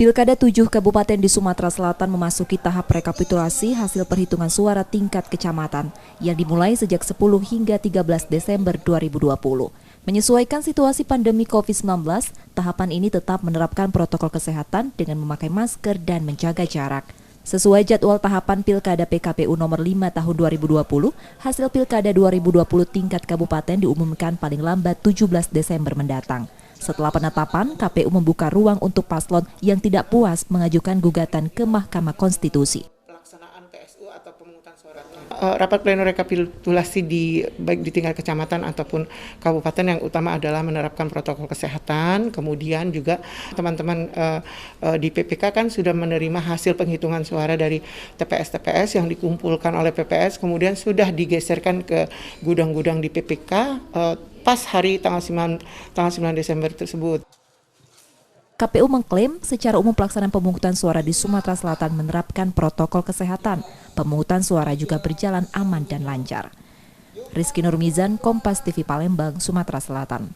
Pilkada 7 Kabupaten di Sumatera Selatan memasuki tahap rekapitulasi hasil perhitungan suara tingkat kecamatan yang dimulai sejak 10 hingga 13 Desember 2020. Menyesuaikan situasi pandemi COVID-19, tahapan ini tetap menerapkan protokol kesehatan dengan memakai masker dan menjaga jarak. Sesuai jadwal tahapan Pilkada PKPU nomor 5 tahun 2020, hasil Pilkada 2020 tingkat kabupaten diumumkan paling lambat 17 Desember mendatang. Setelah penetapan, KPU membuka ruang untuk paslon yang tidak puas mengajukan gugatan ke Mahkamah Konstitusi. Pelaksanaan PSU atau pemungutan suara. Rapat pleno rekapitulasi baik di tingkat kecamatan ataupun kabupaten yang utama adalah menerapkan protokol kesehatan. Kemudian juga teman-teman di PPK kan sudah menerima hasil penghitungan suara dari TPS-TPS yang dikumpulkan oleh PPS, kemudian sudah digeserkan ke gudang-gudang di PPK pas hari tanggal 9 Desember tersebut. KPU mengklaim secara umum pelaksanaan pemungutan suara di Sumatera Selatan menerapkan protokol kesehatan. Pemungutan suara juga berjalan aman dan lancar. Rizky Nurmizan, Kompas TV Palembang, Sumatera Selatan.